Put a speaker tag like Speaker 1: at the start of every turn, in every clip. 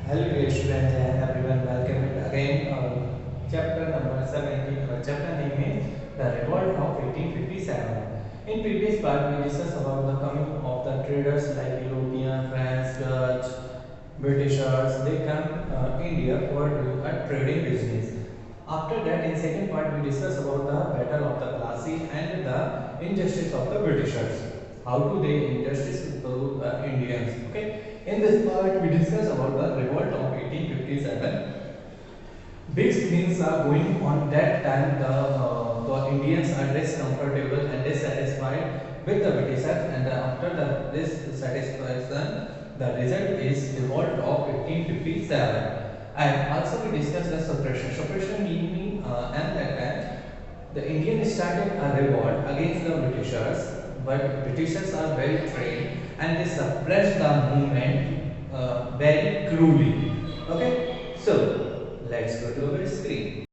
Speaker 1: Hello dear students and everyone, welcome again. Chapter number 17. Our chapter name is The Revolt of 1857. In previous part, we discussed about the coming of the traders like European, France, Dutch, Britishers. They come India for doing a trading business. After that, in second part, we discuss about the battle of the Plassey and the injustice of the Britishers. How to they injustice to the Indians. Okay. In this part, we discuss about the revolt of 1857. Big things are going on that time. The Indians are discomfortable and dissatisfied with the Britishers, and after this satisfaction, the result is revolt of 1857. And also we discuss the suppression. Suppression meaning and that time the Indians started a revolt against the Britishers, but Britishers are well trained and they suppressed the movement very cruelly. Okay, so let's go to our screen.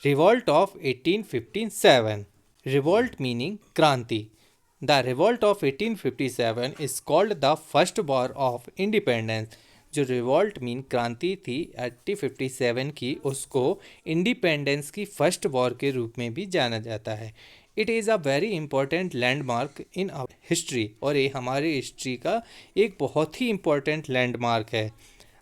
Speaker 2: Revolt of 1857. Revolt meaning Kranti. The revolt of 1857 is called the first war of independence. जो revolt mean क्रांति थी 1857 की, उसको independence की first war के रूप में भी जाना जाता है. It is a very important landmark in our history, और ये हमारी हिस्ट्री का एक बहुत ही इंपॉर्टेंट लैंडमार्क है.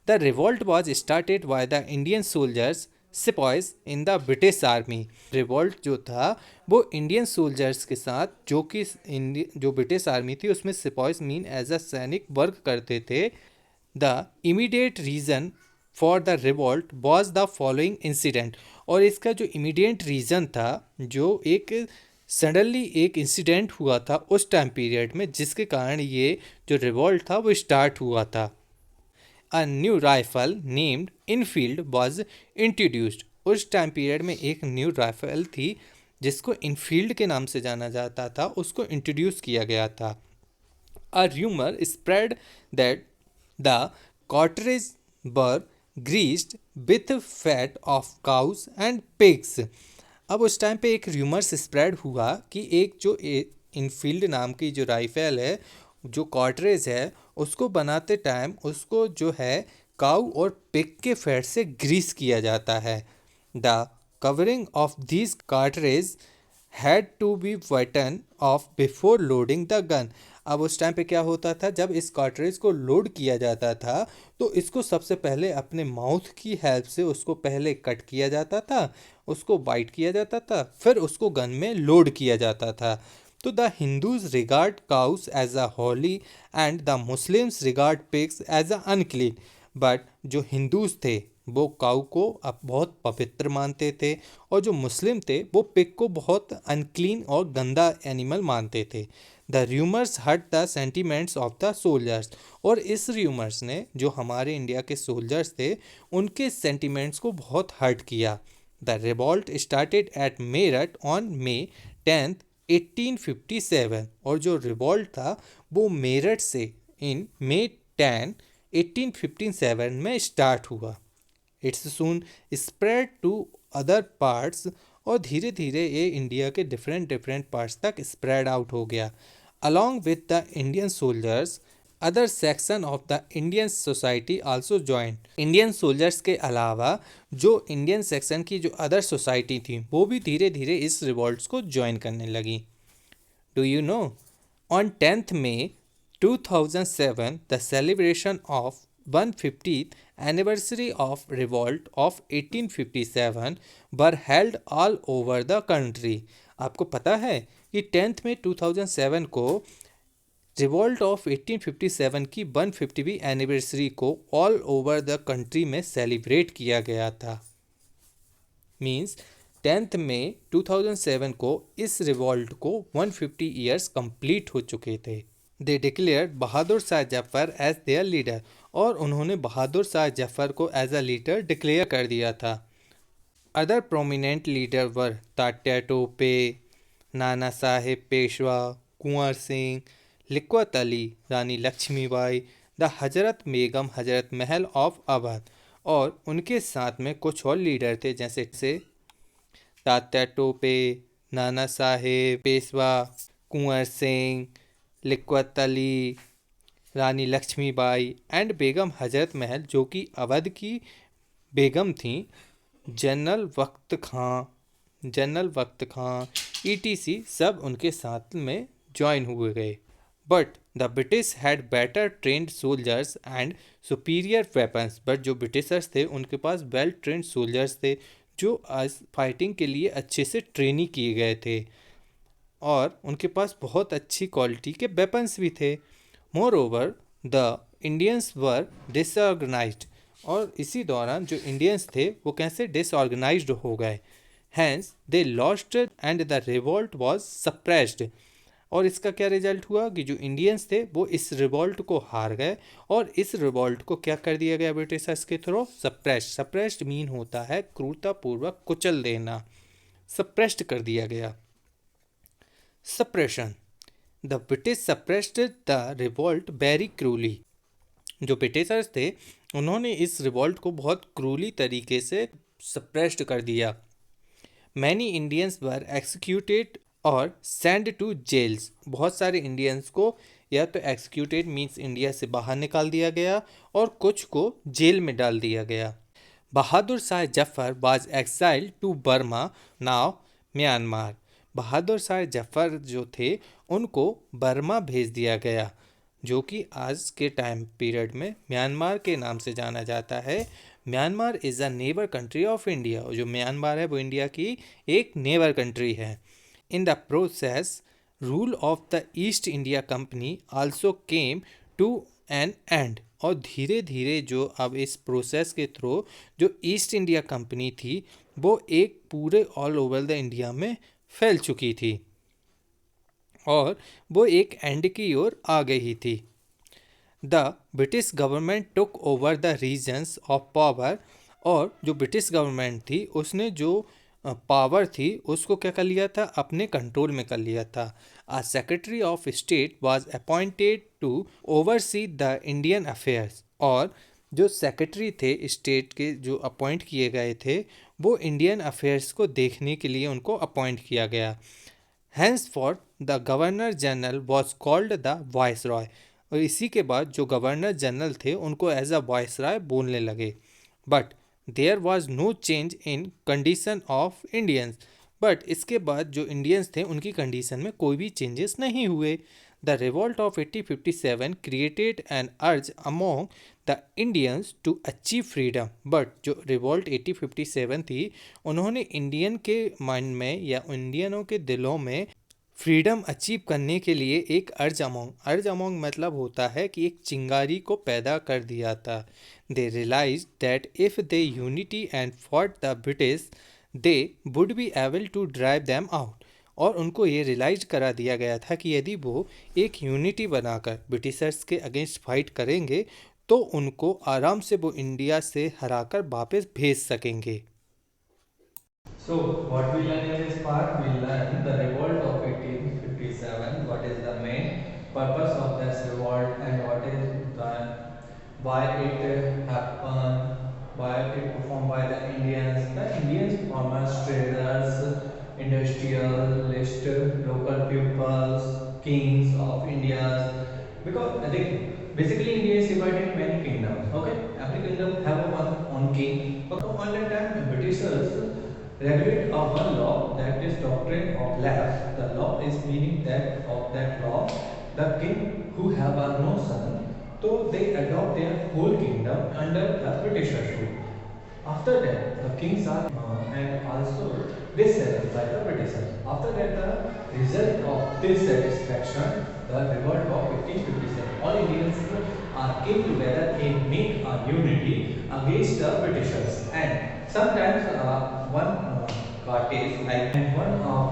Speaker 2: The revolt was started by the Indian soldiers sepoys in the British army. Revolt जो था वो इंडियन सोल्जर्स के साथ, जो ब्रिटिश आर्मी थी उसमें सिपॉयज मीन एज अ सैनिक वर्क करते थे. The immediate reason for the revolt was the following incident. और इसका जो इमीडिएट रीज़न था, जो एक सडनली एक इंसिडेंट हुआ था उस टाइम पीरियड में, जिसके कारण ये जो रिवॉल्ट था वो स्टार्ट हुआ था. A new rifle named Enfield was introduced. उस टाइम पीरियड में एक न्यू राइफल थी जिसको इनफील्ड के नाम से जाना जाता था, उसको इंट्रोड्यूस किया गया था. A rumor spread that the cartridges were greased with fat of cows and pigs. अब उस टाइम पे एक रूमर्स स्प्रेड हुआ कि एक जो इनफील्ड नाम की जो राइफल है, जो कार्ट्रेज है, उसको बनाते टाइम उसको जो है काऊ और पिग के फैट से ग्रीस किया जाता है. The covering of these cartridge had to be bitten off before loading the gun. अब उस टाइम पे क्या होता था, जब इस कार्ट्रेज को लोड किया जाता था तो इसको सबसे पहले अपने माउथ की हेल्प से उसको पहले कट किया जाता था, उसको बाइट किया जाता था, फिर उसको गन में लोड किया जाता था. तो the Hindus regard cows as a holy and the Muslims regard pigs as a unclean. But जो हिंदूज थे वो काऊ को अब बहुत पवित्र मानते थे, और जो मुस्लिम थे वो पिग को बहुत अनक्लीन और गंदा एनिमल मानते थे. The rumours hurt the sentiments of the soldiers. और इस र्यूमर्स ने जो हमारे इंडिया के सोल्जर्स थे उनके सेंटिमेंट्स को बहुत हर्ट किया. The revolt started at Meerut on May 10, 1857. और जो रिवॉल्ट था वो मेरठ से इन May 10, 1857 में स्टार्ट हुआ. It's soon spread to other parts. और धीरे धीरे ये इंडिया के डिफरेंट डिफरेंट पार्ट्स तक स्प्रेड आउट हो गया. Along with the Indian soldiers, other section of the Indian society also join. Indian soldiers के अलावा जो इंडियन सेक्शन की जो अदर सोसाइटी थी वो भी धीरे धीरे इस रिवॉल्ट्स को ज्वाइन करने लगी. Do you know, on 10th May 2007, the celebration of 150th anniversary of revolt of 1857 were held all over the country. आपको पता है कि 10th May 2007 को रिवॉल्ट ऑफ 1857 की 150वीं एनिवर्सरी को ऑल ओवर द कंट्री में सेलिब्रेट किया गया था. मीन्स 10 मई 2007 को इस रिवॉल्ट को 150 ईयर्स कंप्लीट हो चुके थे. They declare Bahadur Shah Zafar as their leader. और उन्होंने बहादुर शाह जफर को एज अ लीडर डिक्लेयर कर दिया था. Other prominent leader were Tatya Tope, Nana Saheb Peshwa, Kunwar Singh, लिक्वत Ali, Rani Lakshmibai, the Hazrat Begum Hazrat Mahal of Awadh. और उनके साथ में कुछ और लीडर थे, जैसे तात्या टोपे, नाना साहेब पेशवा, कुंवर सिंह, लिक्वत अली, रानी लक्ष्मीबाई एंड बेगम हजरत महल जो कि अवध की बेगम थी, जनरल वक्त खां ईटीसी सब उनके साथ में ज्वाइन हुए गए। But the British had better trend soldiers and superior weapons. But जो ब्रिटिशर्स थे उनके पास वेल ट्रेंड सोल्जर्स थे जो आज फाइटिंग के लिए अच्छे से ट्रेनिंग किए गए थे, और उनके पास बहुत अच्छी क्वालिटी के वेपन्स भी थे। More over the Indians were disorganised, और इसी दौरान जो इंडियंस थे वो कैसे डिसऑर्गेनाइज्ड हो गए। Hence they lost and the revolt was suppressed, और इसका क्या रिजल्ट हुआ कि जो इंडियंस थे वो इस रिवॉल्ट को हार गए, और इस रिवॉल्ट को क्या कर दिया गया ब्रिटिशर्स के थ्रू, सप्रेस्ड मीन होता है क्रूरतापूर्वक कुचल देना, सप्रेस्ड कर दिया गया। Suppression, the British suppressed the revolt very cruelly. जो ब्रिटिशर्स थे उन्होंने इस रिवॉल्ट को बहुत क्रूली तरीके से सप्रेस्ड कर दिया। मैनी इंडियंस वर एक्सिक्यूटेड और सेंड टू जेल्स, बहुत सारे इंडियंस को या तो एक्सिक्यूटेड मीन्स इंडिया से बाहर निकाल दिया गया और कुछ को जेल में डाल दिया गया। Bahadur Shah Zafar was exiled to Burma now Myanmar. Bahadur Shah Zafar जो थे उनको बर्मा भेज दिया गया, जो कि आज के टाइम पीरियड में म्यांमार के नाम से जाना जाता है। Myanmar is a neighbour country of India, जो म्यांमार है वो इंडिया की एक नेबर कंट्री है। In the process rule of the East India Company also came to an end, और धीरे धीरे जो अब इस प्रोसेस के थ्रू जो ईस्ट इंडिया कंपनी थी वो एक पूरे ऑल ओवर द इंडिया में फैल चुकी थी और वो एक एंड की ओर आ गई थी। The British government took over the regions of power, और जो ब्रिटिश गवर्नमेंट थी उसने जो पावर थी उसको क्या कर लिया था, अपने कंट्रोल में कर लिया था। A secretary of state was appointed to oversee the Indian affairs, और जो सेक्रेटरी थे स्टेट के जो अपॉइंट किए गए थे वो इंडियन अफेयर्स को देखने के लिए उनको अपॉइंट किया गया। Henceforth the governor general was called the viceroy, और इसी के बाद जो गवर्नर जनरल थे उनको एज अ वाइसरॉय बोलने लगे। But there was no change in condition of Indians, but इसके बाद जो इंडियंस थे उनकी कंडीशन में कोई भी चेंजेस नहीं हुए। The revolt of 1857 created an urge among the Indians to achieve freedom, but जो रिवॉल्ट 1857 थी उन्होंने इंडियन के माइंड में या इंडियनों के दिलों में फ्रीडम अचीव करने के लिए एक अर्ज अमोंग मतलब होता है कि एक चिंगारी को पैदा कर दिया था। They realise that if they unity and fought the British they would be able to drive them out, और उनको ये रियलाइज करा दिया गया था कि यदि वो एक यूनिटी बनाकर ब्रिटिशर्स के अगेंस्ट फाइट करेंगे तो उनको आराम से वो इंडिया से हराकर वापस भेज सकेंगे।
Speaker 1: So, what we learn in this part? We learn the revolt of 1857. What is the main purpose of this revolt, and what is the why it happened? Why it performed by the Indians? The Indians, farmers, traders, industrialists, local peoples, kings of India. Because I think basically India is divided in many kingdoms. Okay, every kingdom have a one own king. Okay, on that time Britishers regulate of one law, that is doctrine of lapse. The law is meaning that of that law the king who have a no son, so they adopt their whole kingdom under the Britishers rule. After that the kings are and also dissatisfied by the Britishers. After that the result of dissatisfaction, the revolt of 1857, all Indians came together and make a unity against the Britishers, and sometimes one parties and one of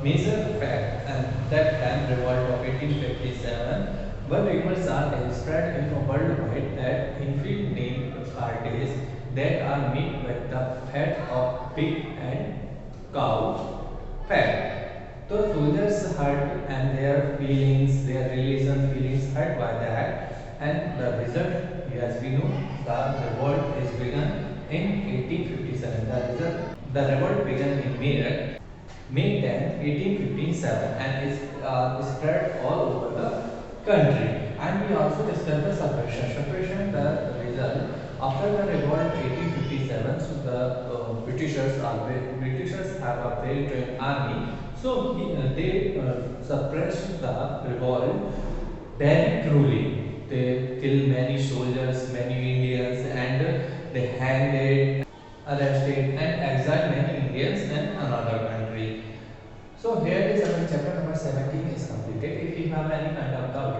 Speaker 1: major fact and that time revolt of 1857, one rumors are spread in worldwide that infinite parties that are made with the fat of pig and cow fat. So soldiers hurt and their feelings, their religion feelings hurt by that, and the result, as we know, the revolt is begun in 1857. The revolt began in May 10, 1857, and is spread all over the country. And we also discussed the suppression. Suppression, the result after the revolt 1857. So the Britishers have a well-trained army. So they suppressed the revolt very cruelly. They killed many soldiers, many Indians, and they hanged, arrested, and exiled many Indians in another country. So here is our chapter number 17 is completed. If you have any kind of doubt,